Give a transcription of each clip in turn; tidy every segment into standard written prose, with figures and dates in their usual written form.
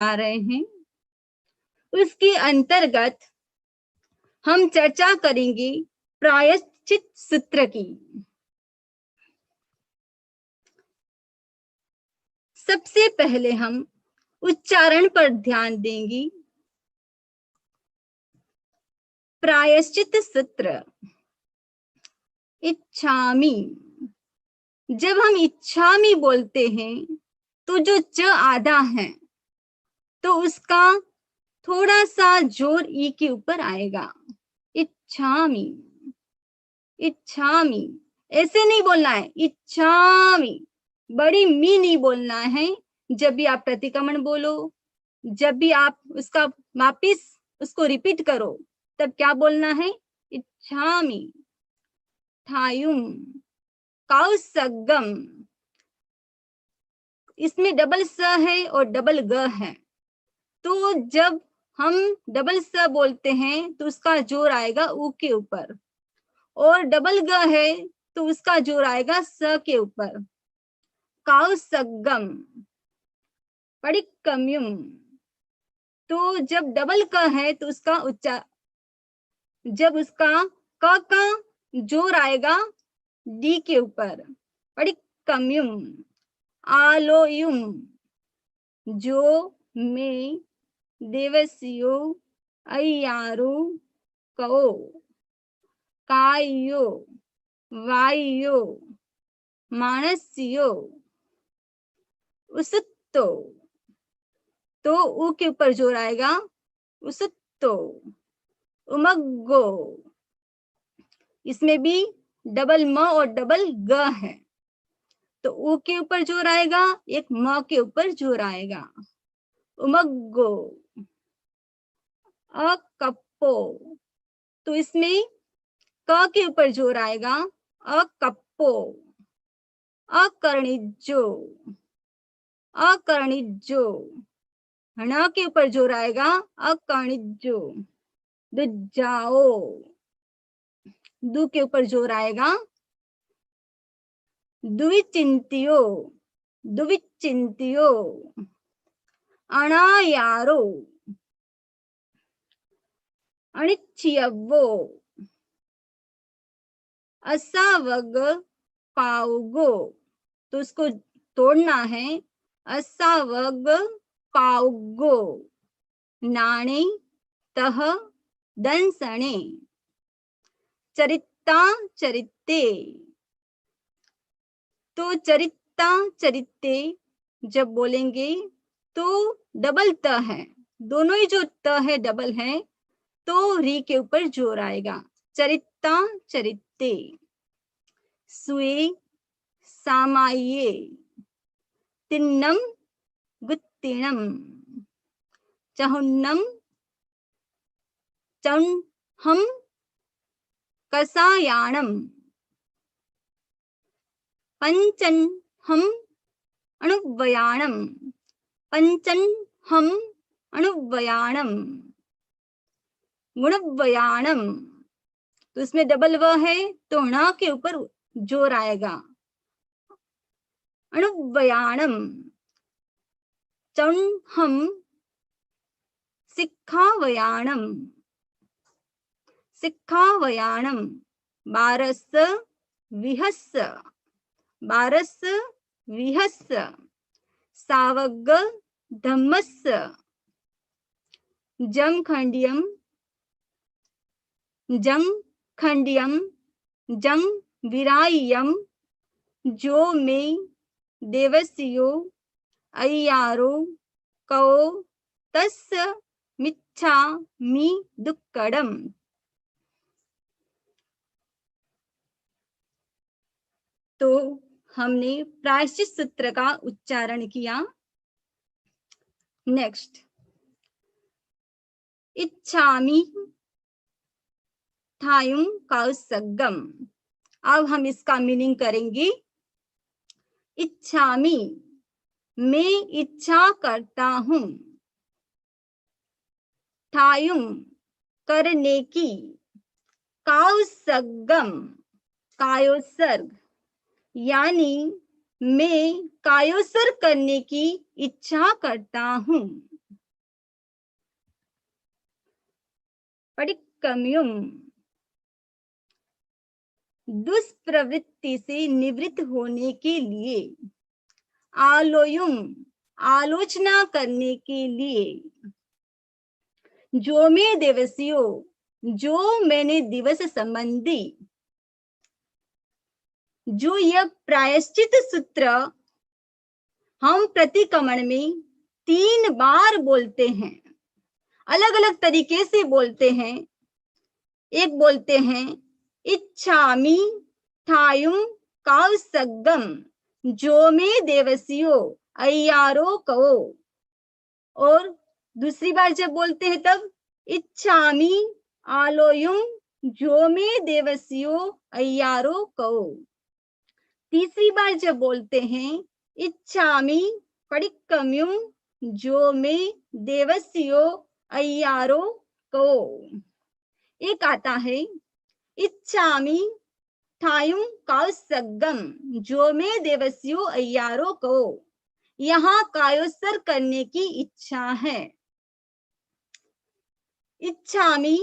आ रहे हैं, उसके अंतर्गत हम चर्चा करेंगे प्रायश्चित सूत्र की। सबसे पहले हम उच्चारण पर ध्यान देंगे। प्रायश्चित सूत्र इच्छामि। जब हम इच्छामि बोलते हैं तो जो च आधा है तो उसका थोड़ा सा जोर ई के ऊपर आएगा। इच्छामि, इच्छामि, ऐसे नहीं बोलना है, इच्छामि, बड़ी मी नहीं बोलना है। जब भी आप प्रतिक्रमण बोलो, जब भी आप उसका वापिस उसको रिपीट करो, तब क्या बोलना है? इच्छामि। ठायुम, कौसगम, इसमें डबल स है और डबल ग है, तो जब हम डबल स बोलते हैं तो उसका जोर आएगा ऊ के ऊपर, और डबल ग है तो उसका जोर आएगा स के ऊपर। कौसगम, पडिक्कम्युम, तो जब डबल क है तो उसका उच्चार, जब उसका क का जोर आएगा डी के ऊपर, पडिक्कम्युम। आलोयुम, जो में देवस्यो अय्यारो कओ। कायो, वायो, मानस्यो, उसुत्तो, तो ऊ के ऊपर जोर आएगा, उसुत्तो। उमग्गो, इसमें भी डबल म और डबल ग है, तो ऊ के ऊपर जोर आएगा, एक म के ऊपर जोर आएगा। उमग्गो। अकप्पो, तो इसमें क के ऊपर जोर आएगा, अकप्पो। अकर्णिज्जो, अकर्णिज्जो, ण के ऊपर जोर आएगा, अकर्णिज्जो। दुज्जाओ, दु के ऊपर जोर आएगा, दुविचिंतियो, दुविचिंतियो। अणायारो, अणिच्यव्वो। असावग पाउगो, तो उसको तोड़ना है, असावग पाउगो। नाणे तह दंसणे। चरिता चरिते, तो चरिता चरिते जब बोलेंगे तो डबल त है, दोनों ही जो त है डबल है, तो री के ऊपर जोर आएगा। चरिता चरिते। सुए सामाये, तिन्नम गुत्तिणम। चहुन्नम चौन्हम कसायाणम। पंचन्हम अणुव्वयाणम, पंचन्हम अणुव्वयाणम। गुणव्वयाणम, तो इसमें डबल व है तो ण के ऊपर जोर आएगा। अणुव्वयाणम। चौन्हम सिक्खावयाणम, सिक्खावयाणम। बारस विहस्स, बारस विहस्स। सावग धम्मस्स। जमखंडियम, जमखंडियम, जम विरायम। जो में देवस्यो अय्यारो कओ तस्य मिच्छा मी दुक्कडम। तो हमने प्रायश्चित सूत्र का उच्चारण किया। नेक्स्ट, इच्छामि ठायुम कौसगम। अब हम इसका मीनिंग करेंगे। इच्छामि, मैं इच्छा करता हूं। ठायुम, करने की। कौसगम, कायोसर्ग, यानी मैं कायोसर्ग करने की इच्छा करता हूं। पडिक्कम्युम, दुष्प्रवृत्ति से निवृत्त होने के लिए। आलोयुम, आलोचना करने के लिए। जो में दिवसियो, जो मैंने दिवस संबंधी। जो यह प्रायश्चित सूत्र हम प्रतिक्रमण में 3 बार बोलते हैं, अलग अलग तरीके से बोलते हैं। एक बोलते हैं इच्छामि ठायुम कावसग्गम, जो में देवसियो अय्यारो कहो। और दूसरी बार जब बोलते हैं तब इच्छामि आलोयुम, जो में देवसियो अय्यारो कहो। तीसरी बार जब बोलते हैं इच्छामि पडिक्कम्युम, जो में देवसियो अय्यारो कहो। एक आता है इच्छामि ठायुम कावसग्गम, जो में देवसियो अय्यारो कहो। यहाँ कायोत्सर्ग करने की इच्छा है। इच्छामि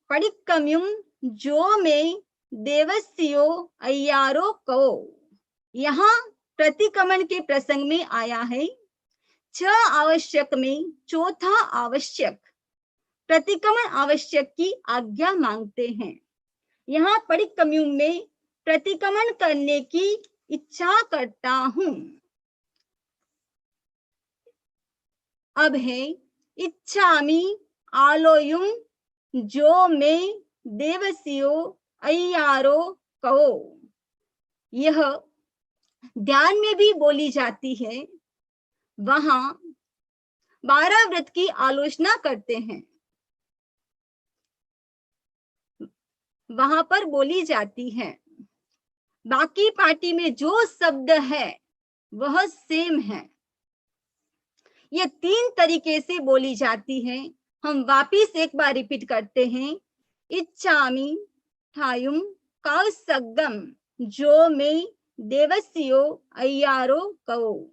पडिक्कम्युम, जो में देवसियो अय्यारो कहो। यहाँ प्रतिक्रमण के प्रसंग में आया है 6 आवश्यक में चौथा आवश्यक, प्रतिक्रमण आवश्यक की आज्ञा मांगते हैं। यहाँ पडिक्कम्युम में प्रतिक्रमण करने की इच्छा करता हूं। अब है इच्छामि आलोयुम, जो में देवसियो अय्यारो कहो। यह ध्यान में भी बोली जाती है। वहां 12 व्रत की आलोचना करते हैं, वहां पर बोली जाती है। बाकी पार्टी में जो शब्द है वह सेम है। ये 3 तरीके से बोली जाती है। हम वापिस एक बार रिपीट करते हैं। इच्छामि ठायुम कावसग्गम, जो में देवसियो अय्यारो कहो।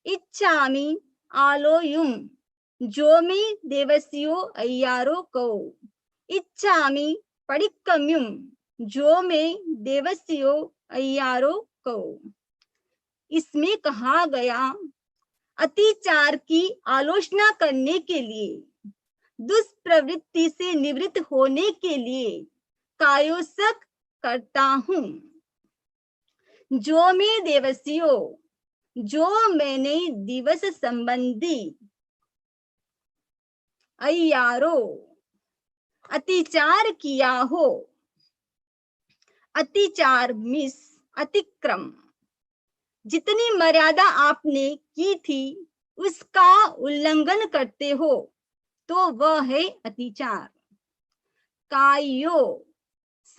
इच्छामि आलोयुम, जो में देवसियो अय्यारो कहो। इच्छामि पडिक्कम्युम, जो में देवसियो अय्यारो कहो। इसमें कहा गया अतिचार की आलोचना करने के लिए, दुष्प्रवृत्ति से निवृत्त होने के लिए कायोत्सर्ग करता हूं। जो में देवसियो, जो मैंने दिवस संबंधी अय्यारो अतिचार किया हो। अतिचार मिस अतिक्रम, जितनी मर्यादा आपने की थी उसका उल्लंघन करते हो तो वह है अतिचार। कायो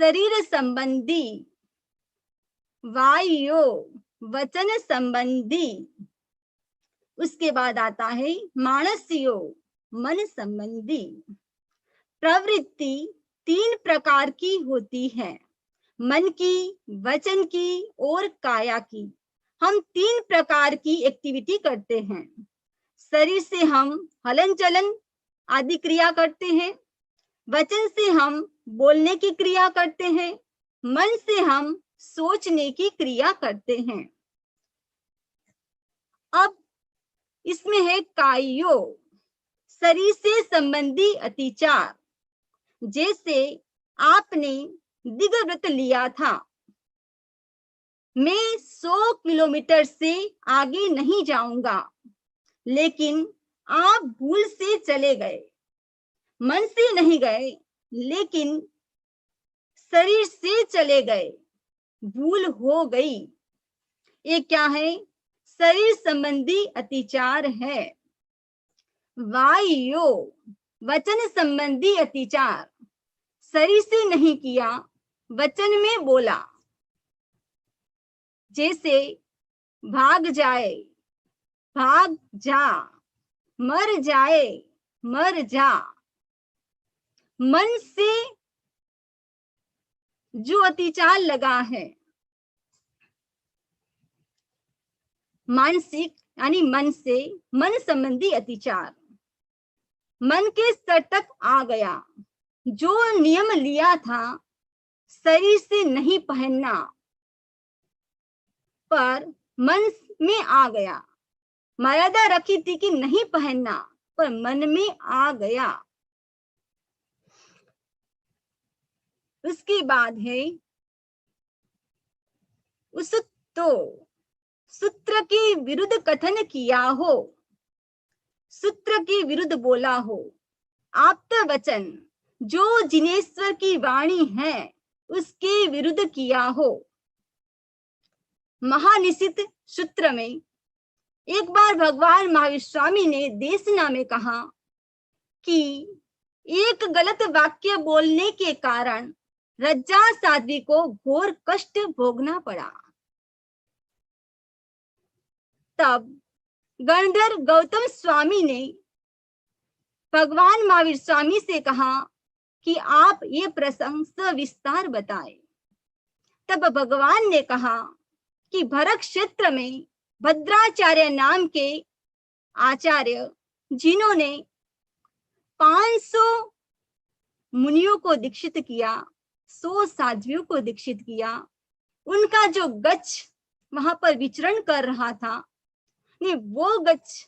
शरीर संबंधी, वायो वचन संबंधी, उसके बाद आता है मानसियो मन संबंधी। प्रवृत्ति 3 प्रकार की होती है, मन की, वचन की और काया की। हम 3 प्रकार की एक्टिविटी करते हैं। शरीर से हम हलन चलन आदि क्रिया करते हैं, वचन से हम बोलने की क्रिया करते हैं, मन से हम सोचने की क्रिया करते हैं। अब इसमें है कायो, शरीर से संबंधी अतिचार। जैसे आपने दिग्व्रत लिया था, मैं 100 किलोमीटर से आगे नहीं जाऊंगा, लेकिन आप भूल से चले गए, मन से नहीं गए लेकिन शरीर से चले गए, भूल हो गई। ये क्या है? शरीर संबंधी अतिचार है। वायो वचन संबंधी अतिचार, शरीर से नहीं किया, वचन में बोला। जैसे भाग जाए, भाग जा, मर जाए, मर जा। मन से जो अतिचार लगा है, मानसिक यानी मन से, मन संबंधी अतिचार मन के स्तर तक आ गया, जो नियम लिया था शरीर से नहीं पहनना, पर मन में आ गया। मर्यादा रखी थी कि नहीं पहनना, पर मन में आ गया। उसके बाद है उस तो सूत्र के विरुद्ध कथन किया हो, सूत्र के विरुद्ध बोला हो, आप्त वचन जो जिनेश्वर की वाणी है उसके विरुद्ध किया हो। महानिशित सूत्र में एक बार भगवान महावीर स्वामी ने देशना में कहा कि एक गलत वाक्य बोलने के कारण रज्जा साध्वी को घोर कष्ट भोगना पड़ा। तब गणधर गौतम स्वामी ने भगवान महावीर स्वामी से कहा कि आप ये प्रसंग सविस्तार बताएं। तब भगवान ने कहा कि भरत क्षेत्र में भद्राचार्य नाम के आचार्य, जिन्होंने 500 मुनियों को दीक्षित किया, 100 साध्वियों को दीक्षित किया, उनका जो गच्छ वहां पर विचरण कर रहा था, वो गच्छ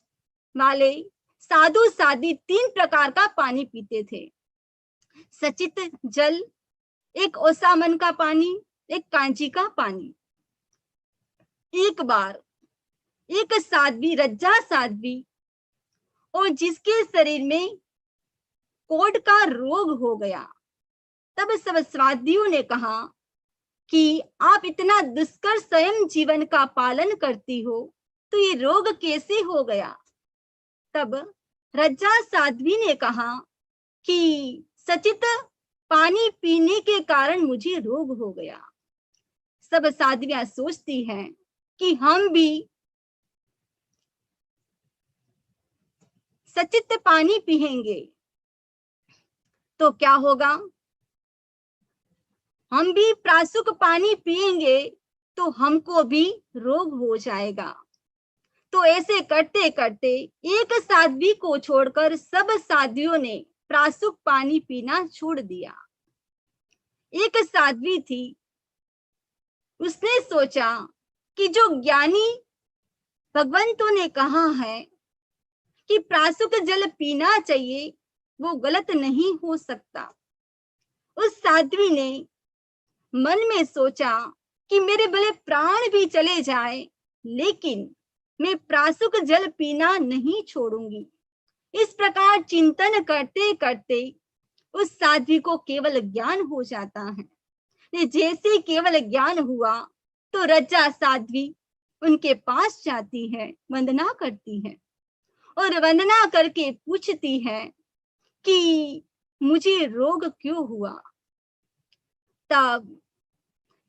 वाले साधु साध्वी 3 प्रकार का पानी पीते थे। सचित जल, एक ओसामन का पानी, एक कांची का पानी। एक बार एक साध्वी, रज्जा साध्वी, और जिसके शरीर में कोढ़ का रोग हो गया, तब सब साध्वियों ने कहा कि आप इतना दुष्कर स्वयं जीवन का पालन करती हो, तो ये रोग कैसे हो गया? तब रज्जा साध्वी ने कहा कि सचित पानी पीने के कारण मुझे रोग हो गया। सब साध्वियां सोचती हैं कि हम भी सचित पानी पिएंगे तो क्या होगा, हम भी प्रासुक पानी पिएंगे तो हमको भी रोग हो जाएगा। तो ऐसे करते करते एक साध्वी को छोड़कर सब साध्वियों ने प्रासुक पानी पीना छोड़ दिया। एक साध्वी थी, उसने सोचा कि जो ज्ञानी भगवंतों ने कहा है कि प्रासुक जल पीना चाहिए, वो गलत नहीं हो सकता। उस साध्वी ने मन में सोचा कि मेरे भले प्राण भी चले जाए, लेकिन मैं प्रासुक जल पीना नहीं छोड़ूंगी। इस प्रकार चिंतन करते करते उस साध्वी को केवल ज्ञान हो जाता है। जैसे केवल ज्ञान हुआ तो रज्जा साध्वी उनके पास जाती है, वंदना करती है और वंदना करके पूछती है कि मुझे रोग क्यों हुआ। तब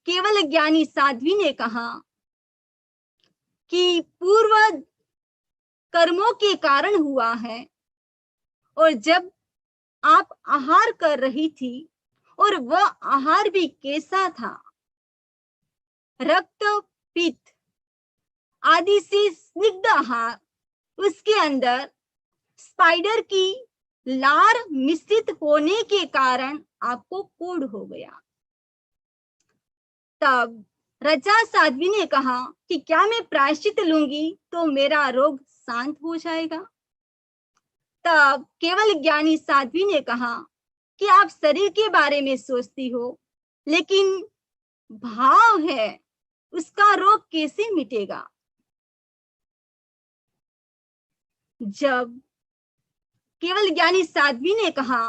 केवल ज्ञानी साध्वी ने कहा कि पूर्व कर्मों के कारण हुआ है, और जब आप आहार कर रही थी, और वह आहार भी कैसा था, रक्त पित्त आदि से स्निग्ध आहार, उसके अंदर स्पाइडर की लार मिश्रित होने के कारण आपको कोढ़ हो गया। तब रज्जा साध्वी ने कहा कि क्या मैं प्रायश्चित लूंगी तो मेरा रोग शांत हो जाएगा? तब केवल ज्ञानी साध्वी ने कहा कि आप शरीर के बारे में सोचती हो, लेकिन भाव है, उसका रोग कैसे मिटेगा? जब केवल ज्ञानी साध्वी ने कहा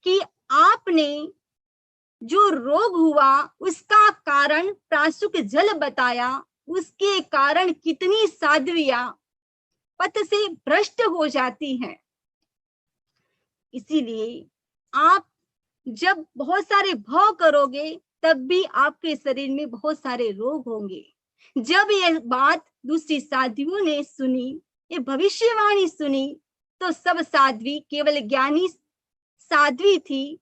कि आपने जो रोग हुआ उसका कारण प्रासुक जल बताया, उसके कारण कितनी साध्वियां पथ से भ्रष्ट हो जाती हैं। इसीलिए आप जब बहुत सारे भाव करोगे तब भी आपके शरीर में बहुत सारे रोग होंगे। जब यह बात दूसरी साध्वियों ने सुनी, ये भविष्यवाणी सुनी, तो सब साध्वी, केवल ज्ञानी साध्वी थी,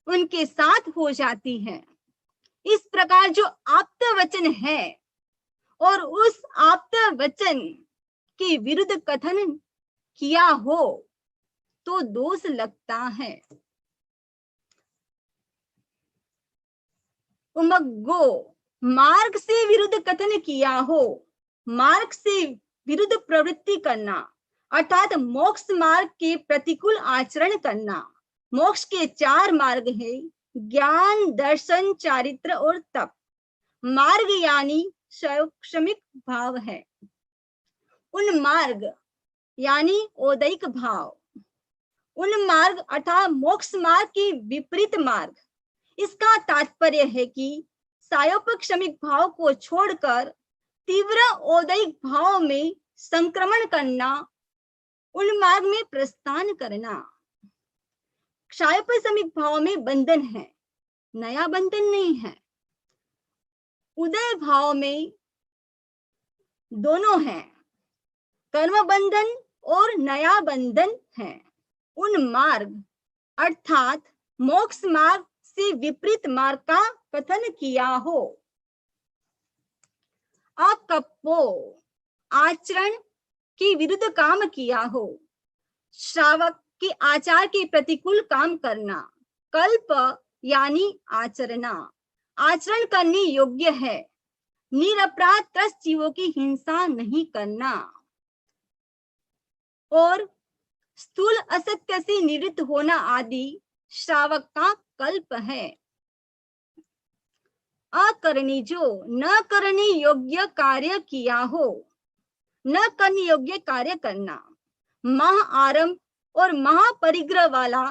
उनके साथ हो जाती है। इस प्रकार जो आप्त वचन है और उस आप्त वचन के विरुद्ध कथन किया हो तो दोष लगता है। उमग्गो, मार्ग से विरुद्ध कथन किया हो, मार्ग से विरुद्ध प्रवृत्ति करना, अर्थात मोक्ष मार्ग के प्रतिकूल आचरण करना। मोक्ष के 4 मार्ग है, ज्ञान, दर्शन, चारित्र और तप। मार्ग यानी शैक्षणिक भाव है। उन मार्ग यानी औदैक भाव, उन मार्ग अर्थात मोक्ष मार्ग के विपरीत मार्ग। इसका तात्पर्य है कि सायोपक्षमिक भाव को छोड़कर तीव्र औदैक भाव में संक्रमण करना, उन मार्ग में प्रस्थान करना। क्षायोपशमिक भाव में बंधन है, नया बंधन नहीं है। उदय भाव में दोनों है, कर्म बंधन और नया बंधन है। उन मार्ग अर्थात मोक्ष मार्ग से विपरीत मार्ग का कथन किया हो। अकप्पो, आचरण के विरुद्ध काम किया हो, श्रावक के आचार के प्रतिकूल काम करना। कल्प यानी आचरणा, आचरण करने योग्य है। निरपराध त्रस्त जीवों की हिंसा नहीं करना और स्थूल असत्य से निवृत्त होना आदि श्रावक का कल्प है। अकरणी, जो न करने योग्य कार्य किया हो, न करने योग्य कार्य करना। महा आरंभ और महापरिग्रह वाला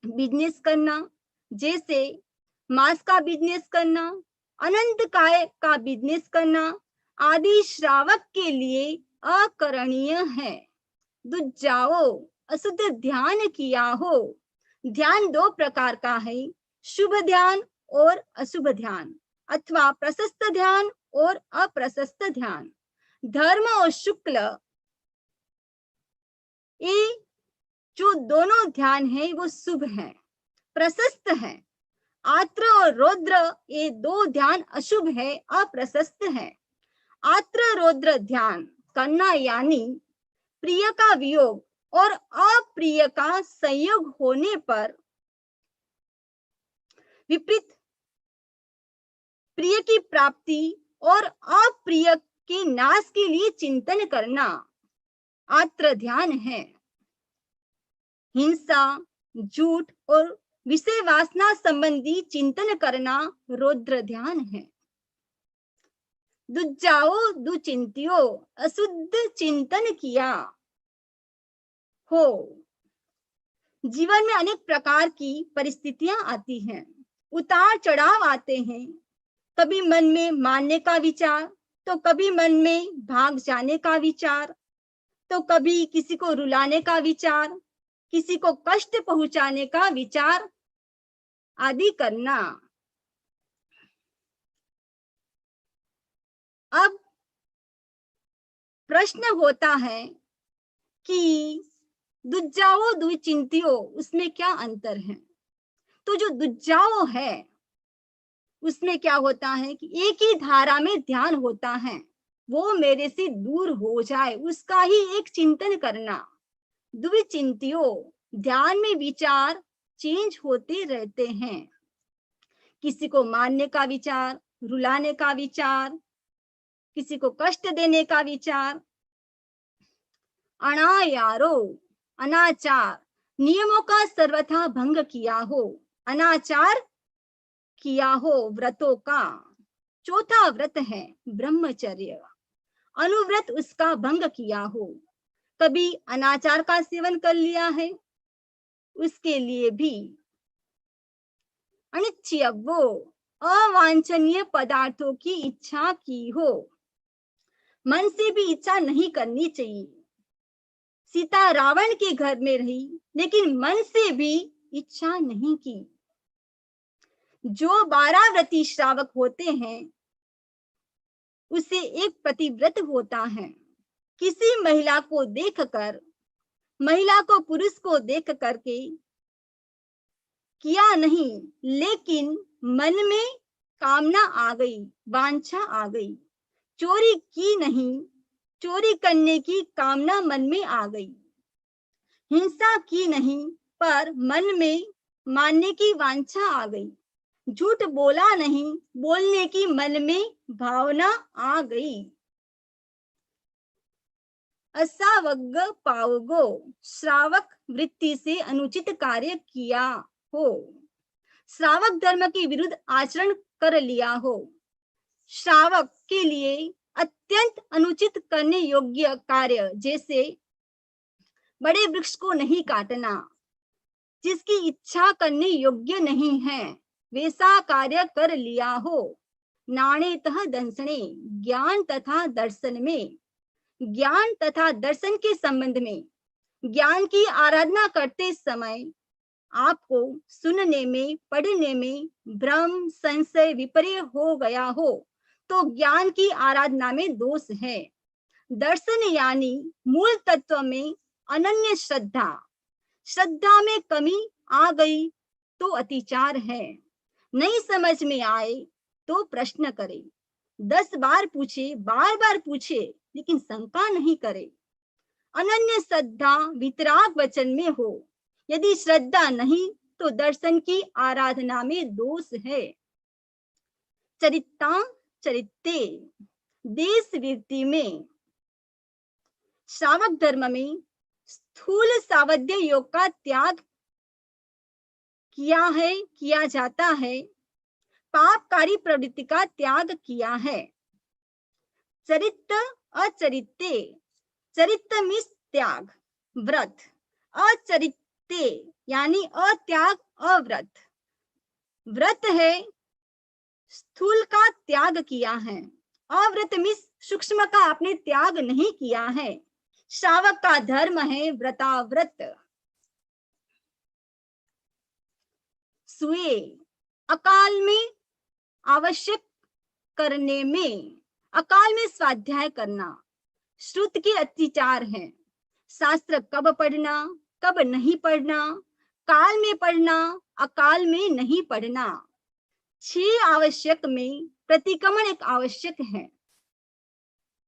बिजनेस करना, जैसे मांस का बिजनेस करना, अनंत काय का बिजनेस करना आदि श्रावक के लिए अकरणीय है। दुजाओ, अशुद्ध ध्यान किया हो। ध्यान 2 प्रकार का है, शुभ ध्यान और अशुभ ध्यान, अथवा प्रशस्त ध्यान और अप्रशस्त ध्यान। धर्म और शुक्ल, ये जो दोनों ध्यान है वो शुभ है, प्रशस्त है। आत्र और रौद्र, ये 2 ध्यान अशुभ है, अप्रशस्त है। आत्र रौद्र ध्यान करना यानी प्रिय का वियोग और अप्रिय का संयोग होने पर विपरीत प्रिय की प्राप्ति और अप्रिय के नाश के लिए चिंतन करना आत्र ध्यान है। हिंसा, झूठ और विषय वासना संबंधी चिंतन करना रौद्र ध्यान है। दुजाओ, दुचिंतियो, अशुद्ध चिंतन किया हो। जीवन में अनेक प्रकार की परिस्थितियां आती हैं, उतार चढ़ाव आते हैं। कभी मन में मारने का विचार, तो कभी मन में भाग जाने का विचार, तो कभी किसी को रुलाने का विचार, किसी को कष्ट पहुंचाने का विचार आदि करना। अब प्रश्न होता है कि दुजाओ दुचिंतियो, उसमें क्या अंतर है? तो जो दुजाओ है उसमें क्या होता है कि एक ही धारा में ध्यान होता है, वो मेरे से दूर हो जाए उसका ही एक चिंतन करना। द्विचिंतियो, ध्यान में विचार चेंज होते रहते हैं, किसी को मारने का विचार, रुलाने का विचार, किसी को कष्ट देने का विचार। अनायारो, अनाचार, नियमों का सर्वथा भंग किया हो, अनाचार किया हो व्रतों का। चौथा व्रत है ब्रह्मचर्य, अनुव्रत उसका भंग किया हो। कभी अनाचार का सेवन कर लिया है, उसके लिए भी। अनिच्छियव्वो, अवांछनीय पदार्थों की इच्छा की हो, मन से भी इच्छा नहीं करनी चाहिए। सीता रावण के घर में रही लेकिन मन से भी इच्छा नहीं की। जो 12 व्रती श्रावक होते हैं उसे एक पतिव्रत होता है। किसी महिला को देखकर, महिला को पुरुष को देख करके किया नहीं, लेकिन मन में कामना आ गई, वांछा आ गई। चोरी की नहीं, चोरी करने की कामना मन में आ गई। हिंसा की नहीं, पर मन में मानने की वांछा आ गई। झूठ बोला नहीं, बोलने की मन में भावना आ गई। असावग पावगो, श्रावक वृत्ति से अनुचित कार्य किया हो, श्रावक धर्म के विरुद्ध आचरण कर लिया हो, श्रावक के लिए अत्यंत अनुचित करने योग्य कार्य, जैसे बड़े वृक्ष को नहीं काटना, जिसकी इच्छा करने योग्य नहीं है, वैसा कार्य कर लिया हो। नाणेतः दंसने, ज्ञान तथा दर्शन में, ज्ञान तथा दर्शन के संबंध में, ज्ञान की आराधना करते समय आपको सुनने में, पढ़ने में भ्रम, संशय, विपर्य हो गया हो तो ज्ञान की आराधना में दोष है। दर्शन यानी मूल तत्व में अनन्य श्रद्धा, श्रद्धा में कमी आ गई तो अतिचार है। नहीं समझ में आए तो प्रश्न करे, 10 बार पूछे, बार बार पूछे, लेकिन शंका नहीं करे। अनन्य श्रद्धा वितराग वचन में हो। यदि श्रद्धा नहीं तो दर्शन की आराधना में दोष है। चरिता चरित्ते, देश वृत्ति में, श्रावक धर्म में स्थूल सावध्य योग का त्याग किया जाता है, पापकारी प्रवृत्ति का त्याग किया है। चरित्र अचरित्ते, चरित्र मीन्स त्याग, व्रत, अचरित्ते यानी अत्याग, अव्रत। व्रत है स्थूल का त्याग किया है, अव्रत मीन्स सूक्ष्म का आपने त्याग नहीं किया है। श्रावक का धर्म है व्रताव्रत। सुए, अकाल में आवश्यक करने में, अकाल में स्वाध्याय करना श्रुत के अतिचार है। शास्त्र कब पढ़ना, कब नहीं पढ़ना, काल में पढ़ना, अकाल में नहीं पढ़ना। 6 आवश्यक में प्रतिक्रमण एक आवश्यक है।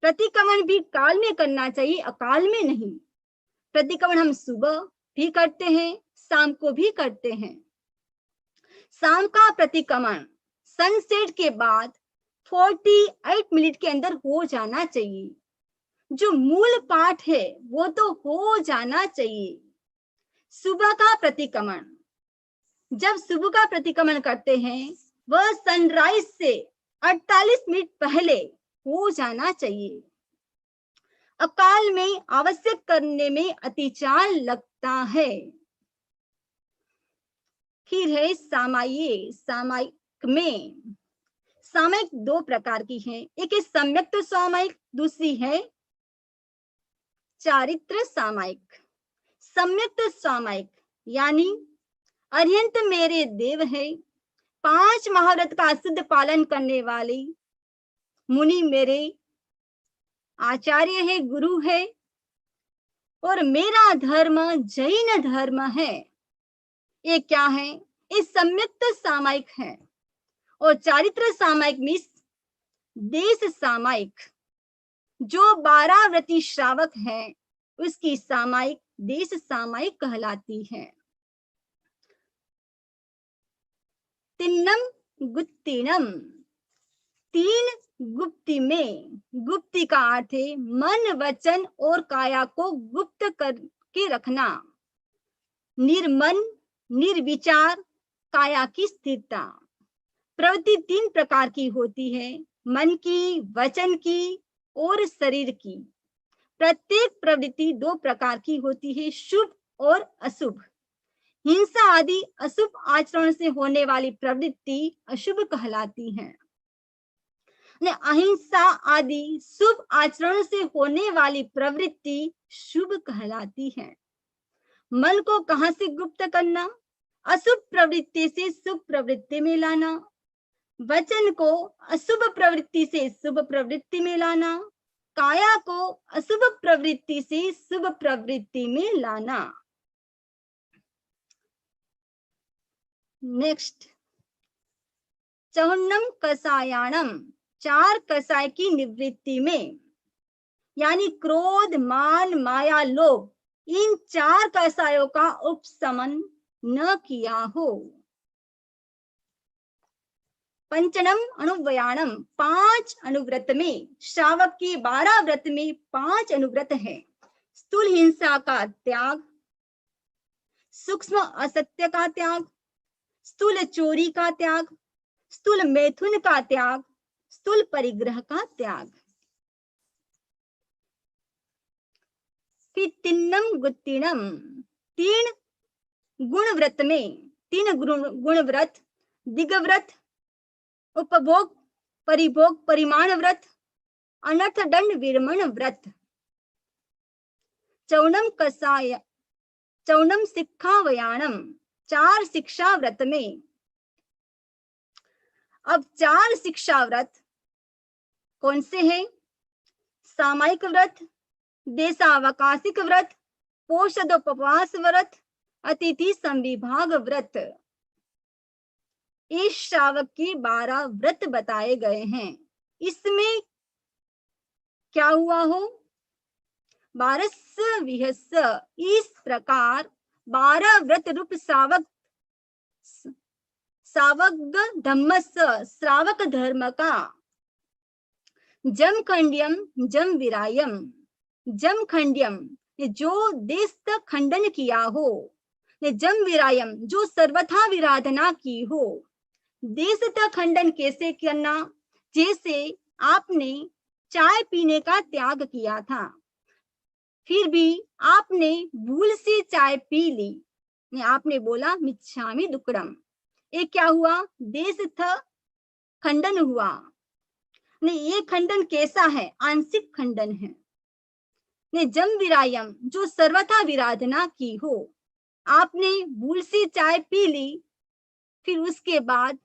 प्रतिक्रमण भी काल में करना चाहिए, अकाल में नहीं। प्रतिक्रमण हम सुबह भी करते हैं, शाम को भी करते हैं। शाम का प्रतिक्रमण सनसेट के बाद 48 मिनट के अंदर हो जाना चाहिए। जो मूल पाठ है वो तो हो जाना चाहिए। सुबह का प्रतिक्रमण, जब सुबह का प्रतिक्रमण करते हैं वह सनराइज से 48 मिनट पहले हो जाना चाहिए। अकाल में आवश्यक करने में अतिचार लगता है। फिर है सामायिक, सामायिक में, सामायिक 2 प्रकार की है, एक है सम्यक्त सामायिक, दूसरी है चारित्र सामायिक। सम्यक्त सामायिक यानी अरिहंत मेरे देव है, 5 महाव्रत का शुद्ध पालन करने वाले मुनि मेरे आचार्य है, गुरु है, और मेरा धर्म जैन धर्म है। ये क्या है? ये सम्यक्त सामायिक है। और चारित्र सामायिक मीन्स देश सामायिक। जो 12 व्रती श्रावक है उसकी सामायिक देश सामायिक कहलाती है। तिन्नम गुप्तिनम, 3 गुप्ति में, गुप्ति का अर्थ है मन, वचन और काया को गुप्त करके रखना। निर्मन, निर्विचार, काया की स्थिरता। प्रवृत्ति 3 प्रकार की होती है, मन की, वचन की और शरीर की। प्रत्येक प्रवृत्ति 2 प्रकार की होती है, शुभ और अशुभ। हिंसा आदि अशुभ आचरण से होने वाली प्रवृत्ति अशुभ कहलाती है। अहिंसा आदि शुभ आचरण से होने वाली प्रवृत्ति शुभ कहलाती है। मन को कहां से गुप्त करना? अशुभ प्रवृत्ति से शुभ प्रवृत्ति में लाना। वचन को अशुभ प्रवृत्ति से शुभ प्रवृत्ति में लाना। काया को अशुभ प्रवृत्ति से शुभ प्रवृत्ति में लाना। नेक्स्ट, चौहन्नम कसायाणम, 4 कसाय की निवृत्ति में, यानी क्रोध, मान, माया, लोभ, इन 4 कसायों का उपशमन न किया हो। पंचनम अनुव्रयाणम, 5 अनुव्रत में, श्रावक के 12 व्रत में 5 अनुव्रत हैं। स्थूल हिंसा का त्याग, सूक्ष्म असत्य का त्याग, स्थूल चोरी का त्याग, स्थूल मैथुन का त्याग, स्थूल परिग्रह का त्याग। फिर तिन्नम गुत्तीनम, 3 गुण व्रत में, 3 गुण व्रत, दिग्व्रत, उपभोग परिभोग परिमाण व्रत, अनर्थ दंड विरमण व्रत। चौनम शिक्षावयानम, 4 शिक्षा व्रत में। अब 4 शिक्षा व्रत कौन से हैं? सामायिक व्रत, देशावकाशिक व्रत, पोषदोपवास व्रत, अतिथि संविभाग व्रत। इस श्रावक के 12 व्रत बताए गए हैं। इसमें क्या हुआ हो? 12 विहस्स, इस प्रकार 12 व्रत रूप सावक धम्मस, श्रावक धर्म का जमखंड्यम जम विरायम, जमखंड्यम जो देश तक खंडन किया हो, जम विरायम जो सर्वथा विराधना की हो। देश तक खंडन कैसे करना? जैसे आपने चाय पीने का त्याग किया था, फिर भी आपने भूल से चाय पी ली, आपने बोला मिच्छामि दुक्कडम, ये क्या हुआ? देश खंडन हुआ। नहीं, ये खंडन कैसा है? आंशिक खंडन है। ने जम विरायम जो सर्वथा विराधना की हो, आपने भूल से चाय पी ली, फिर उसके बाद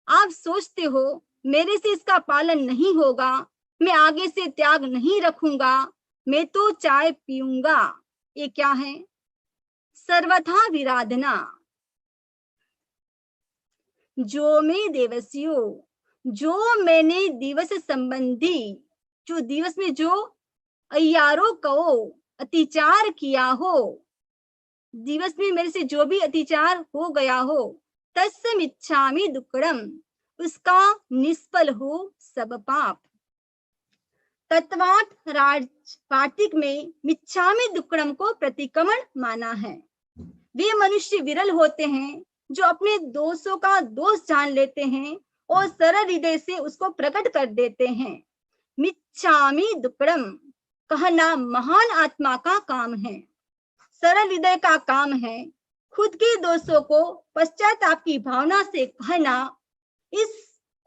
आप सोचते हो मेरे से इसका पालन नहीं होगा, मैं आगे से त्याग नहीं रखूंगा, मैं तो चाय पीऊंगा। ये क्या है? सर्वथा विराधना। जो मैं देवस्यो, जो मैंने दिवस संबंधी, जो दिवस में जो अय्यारों को अतिचार किया हो, दिवस में मेरे से जो भी अतिचार हो गया हो, तस्य मिच्छामि दुक्कडम, उसका निष्फल हो सब पाप। तत्वात वार्तिक में मिच्छामि दुक्कडम को प्रतिक्रमण माना है। वे मनुष्य विरल होते हैं जो अपने दोषों का दोष जान लेते हैं और सरल हृदय से उसको प्रकट कर देते हैं। मिच्छामि दुक्कडम कहना महान आत्मा का काम है, सरल हृदय का काम है। खुद के दोषों को पश्चाताप की भावना से कहना इस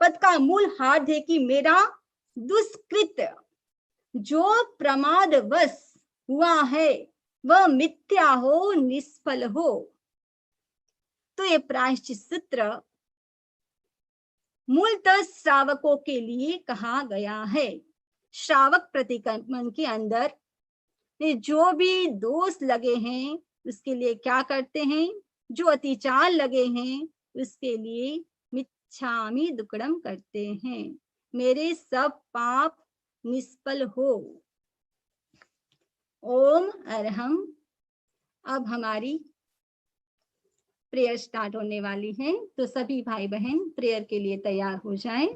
पद का मूल हार्द है कि मेरा दुष्कृत जो प्रमादवश हुआ है वह मिथ्या हो, निष्फल हो। तो ये प्रायश्चित सूत्र मूलतः श्रावकों के लिए कहा गया है। श्रावक प्रतिक्रमण के अंदर जो भी दोष लगे हैं उसके लिए क्या करते हैं? जो अतिचार लगे हैं उसके लिए मिच्छामि दुक्कडम करते हैं, मेरे सब पाप निष्फल हो। ओम अरहम। अब हमारी प्रेयर स्टार्ट होने वाली है, तो सभी भाई बहन प्रेयर के लिए तैयार हो जाएं।